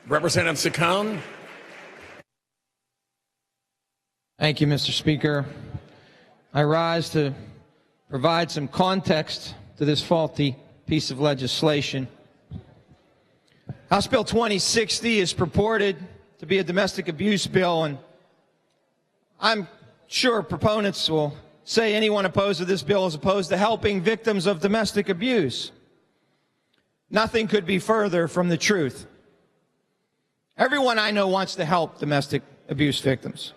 Representative Saccone. Thank you, Mr. Speaker. I rise to provide some context to this faulty piece of legislation. House Bill 2060 is purported to be a domestic abuse bill, and I'm sure proponents will say anyone opposed to this bill is opposed to helping victims of domestic abuse. Nothing could be further from the truth. Everyone I know wants to help domestic abuse victims.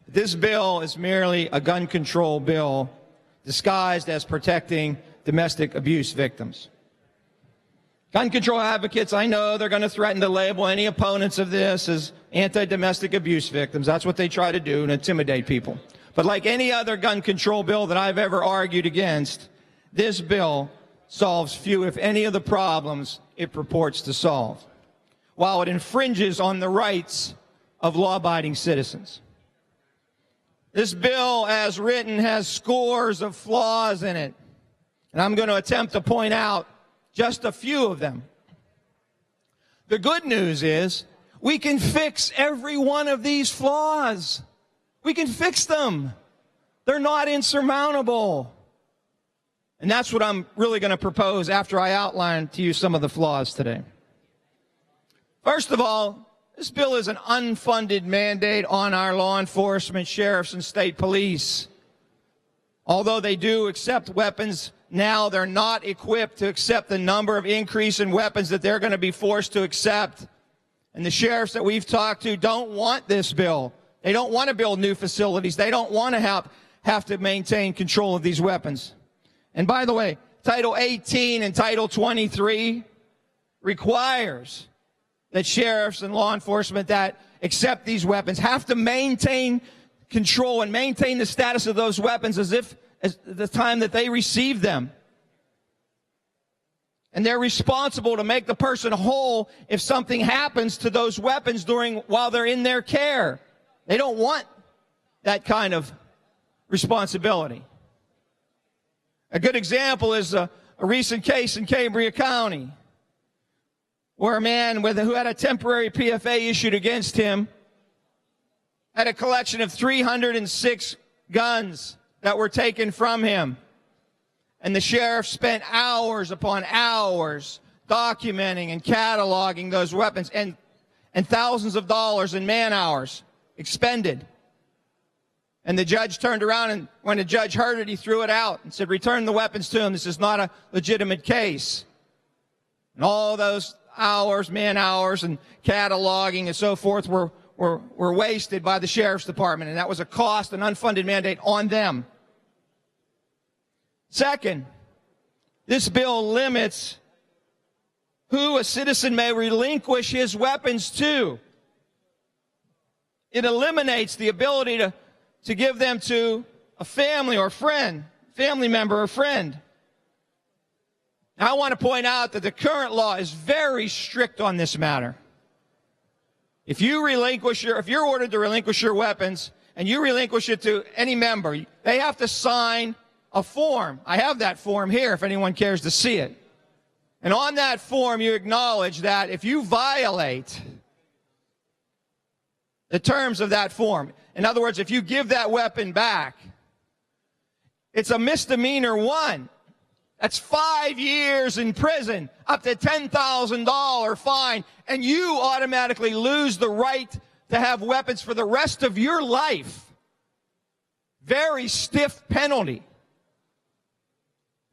This bill is merely a gun control bill disguised as protecting domestic abuse victims. Gun control advocates, I know they're going to threaten to label any opponents of this as anti-domestic abuse victims. That's what they try to do, and intimidate people. But like any other gun control bill that I've ever argued against, this bill solves few, if any, of the problems it purports to solve, while it infringes on the rights of law-abiding citizens. This bill, as written, has scores of flaws in it, and I'm going to attempt to point out just a few of them. The good news is we can fix every one of these flaws. We can fix them. They're not insurmountable. And that's what I'm really going to propose after I outline to you some of the flaws today. First of all, this bill is an unfunded mandate on our law enforcement, sheriffs, and state police. Although they do accept weapons now, they're not equipped to accept the number of increase in weapons that they're going to be forced to accept. And the sheriffs that we've talked to don't want this bill. They don't want to build new facilities. They don't want to have to maintain control of these weapons. And by the way, Title 18 and Title 23 requires that sheriffs and law enforcement that accept these weapons have to maintain control and maintain the status of those weapons as the time that they receive them. And they're responsible to make the person whole if something happens to those weapons while they're in their care. They don't want that kind of responsibility. A good example is a recent case in Cambria County, where a man who had a temporary PFA issued against him had a collection of 306 guns that were taken from him. And the sheriff spent hours upon hours documenting and cataloging those weapons, and thousands of dollars in man hours expended. And the judge turned around, and when the judge heard it, he threw it out and said, return the weapons to him. This is not a legitimate case. And all those hours, man hours, and cataloging and so forth were wasted by the sheriff's department, and that was a cost, an unfunded mandate on them. Second, this bill limits who a citizen may relinquish his weapons to. It eliminates the ability to give them to a family or friend, family member or friend. Now, I want to point out that the current law is very strict on this matter. If you're ordered to relinquish your weapons and you relinquish it to any member, they have to sign a form. I have that form here if anyone cares to see it. And on that form, you acknowledge that if you violate the terms of that form, in other words, if you give that weapon back, it's a misdemeanor 1. That's 5 years in prison, up to $10,000 fine, and you automatically lose the right to have weapons for the rest of your life. Very stiff penalty.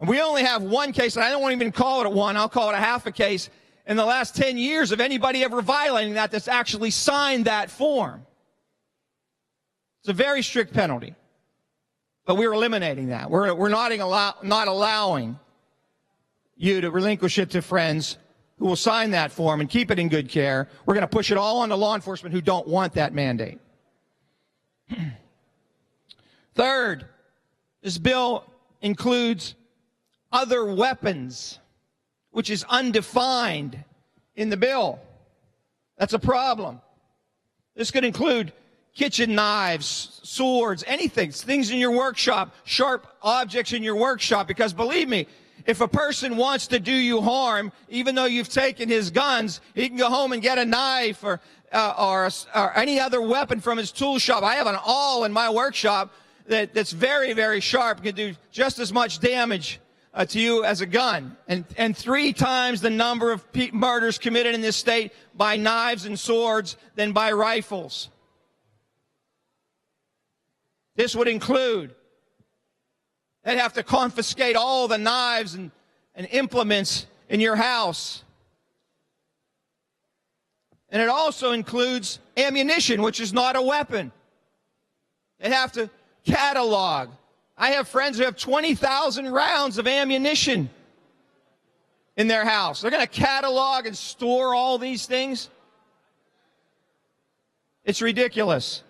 And we only have one case, and I don't want to even call it one, I'll call it a half a case, in the last 10 years of anybody ever violating that's actually signed that form. It's a very strict penalty. But we're eliminating that. We're not allowing you to relinquish it to friends who will sign that form and keep it in good care. We're going to push it all on the law enforcement who don't want that mandate. Third, this bill includes other weapons, which is undefined in the bill. That's a problem. This could include kitchen knives, swords, anything, things in your workshop, sharp objects in your workshop, because believe me, If a person wants to do you harm, even though you've taken his guns, he can go home and get a knife or any other weapon from his tool shop. I have an awl in my workshop that's very, very sharp, can do just as much damage to you as a gun. And 3 times the number of murders committed in this state by knives and swords than by rifles. This would include, they'd have to confiscate all the knives and implements in your house. And it also includes ammunition, which is not a weapon. They'd have to catalog. I have friends who have 20,000 rounds of ammunition in their house. They're going to catalog and store all these things. It's ridiculous.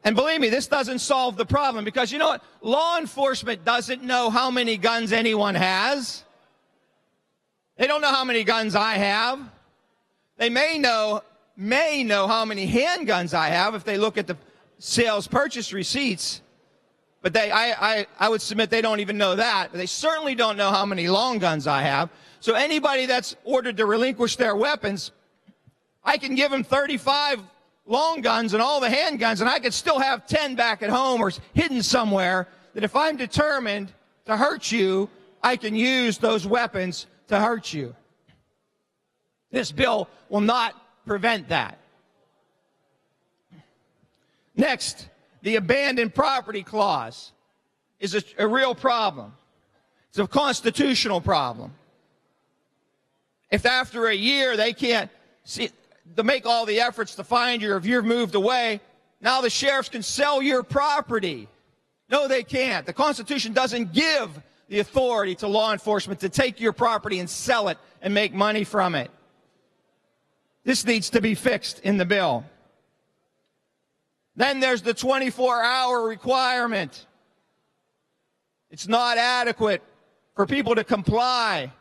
And believe me, this doesn't solve the problem, because you know what? Law enforcement doesn't know how many guns anyone has. They don't know how many guns I have. They may know how many handguns I have if they look at the sales purchase receipts. But I would submit they don't even know that. But they certainly don't know how many long guns I have. So anybody that's ordered to relinquish their weapons, I can give them 35 long guns and all the handguns, and I could still have 10 back at home or hidden somewhere, that if I'm determined to hurt you, I can use those weapons to hurt you. This bill will not prevent that. Next, the abandoned property clause is a real problem. It's a constitutional problem. If after a year they can't see to make all the efforts to find you, or if you've moved away, now the sheriffs can sell your property. No, they can't. The Constitution doesn't give the authority to law enforcement to take your property and sell it and make money from it. This needs to be fixed in the bill. Then there's the 24-hour requirement. It's not adequate for people to comply.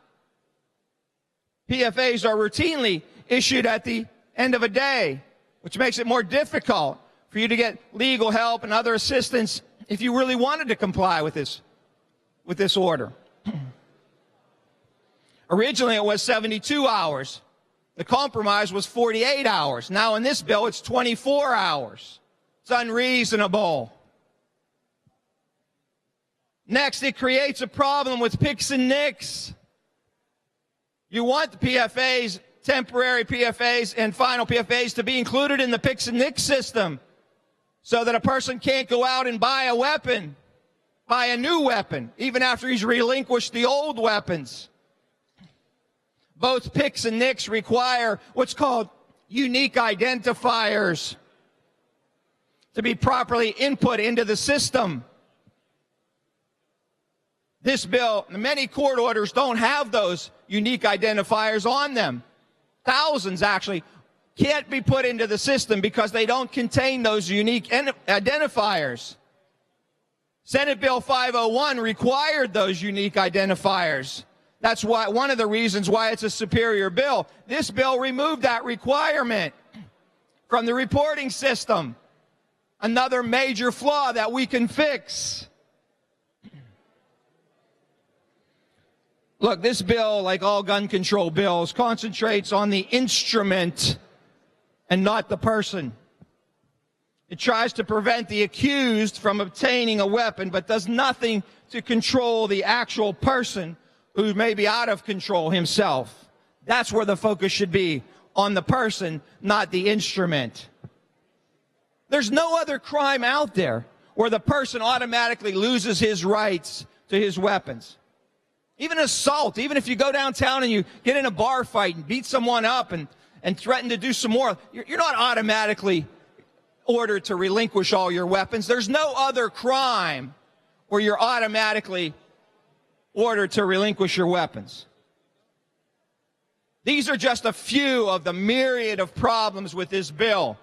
PFAs are routinely issued at the end of a day, which makes it more difficult for you to get legal help and other assistance if you really wanted to comply with this order. Originally, it was 72 hours. The compromise was 48 hours. Now in this bill, it's 24 hours. It's unreasonable. Next, it creates a problem with picks and nicks. You want the PFAs, temporary PFAs and final PFAs, to be included in the picks and nicks system so that a person can't go out and buy a weapon, buy a new weapon, even after he's relinquished the old weapons. Both picks and nicks require what's called unique identifiers to be properly input into the system. This bill, many court orders don't have those unique identifiers on them. Thousands actually can't be put into the system because they don't contain those unique identifiers. Senate Bill 501 required those unique identifiers. That's why, one of the reasons why it's a superior bill. This bill removed that requirement from the reporting system. Another major flaw that we can fix. Look, this bill, like all gun control bills, concentrates on the instrument and not the person. It tries to prevent the accused from obtaining a weapon, but does nothing to control the actual person who may be out of control himself. That's where the focus should be, on the person, not the instrument. There's no other crime out there where the person automatically loses his rights to his weapons. Even assault, even if you go downtown and you get in a bar fight and beat someone up and threaten to do some more, you're not automatically ordered to relinquish all your weapons. There's no other crime where you're automatically ordered to relinquish your weapons. These are just a few of the myriad of problems with this bill.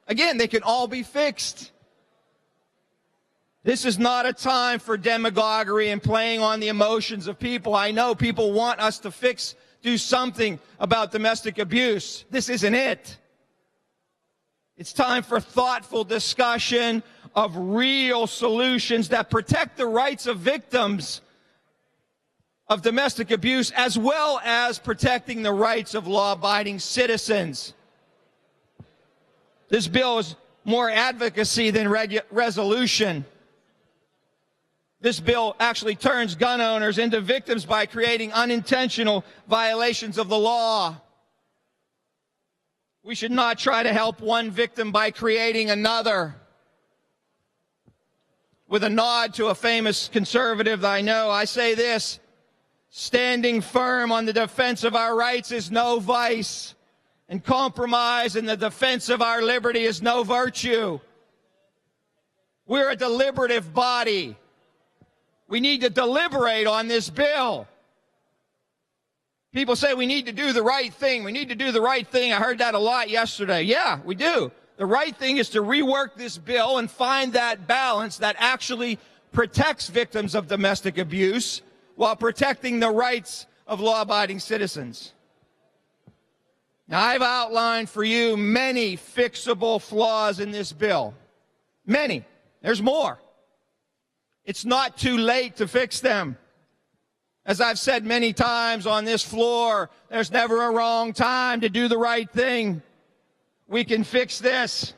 Again, they can all be fixed. This is not a time for demagoguery and playing on the emotions of people. I know people want us to do something about domestic abuse. This isn't it. It's time for thoughtful discussion of real solutions that protect the rights of victims of domestic abuse, as well as protecting the rights of law-abiding citizens. This bill is more advocacy than resolution. This bill actually turns gun owners into victims by creating unintentional violations of the law. We should not try to help one victim by creating another. With a nod to a famous conservative that I know, I say this: standing firm on the defense of our rights is no vice, and compromise in the defense of our liberty is no virtue. We're a deliberative body. We need to deliberate on this bill. People say we need to do the right thing. We need to do the right thing. I heard that a lot yesterday. Yeah, we do. The right thing is to rework this bill and find that balance that actually protects victims of domestic abuse while protecting the rights of law-abiding citizens. Now, I've outlined for you many fixable flaws in this bill. Many. There's more. It's not too late to fix them. As I've said many times on this floor, there's never a wrong time to do the right thing. We can fix this.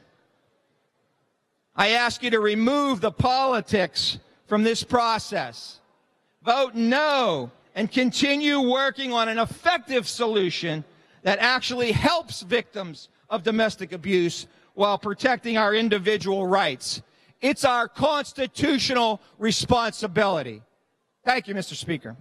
I ask you to remove the politics from this process. Vote no and continue working on an effective solution that actually helps victims of domestic abuse while protecting our individual rights. It's our constitutional responsibility. Thank you, Mr. Speaker.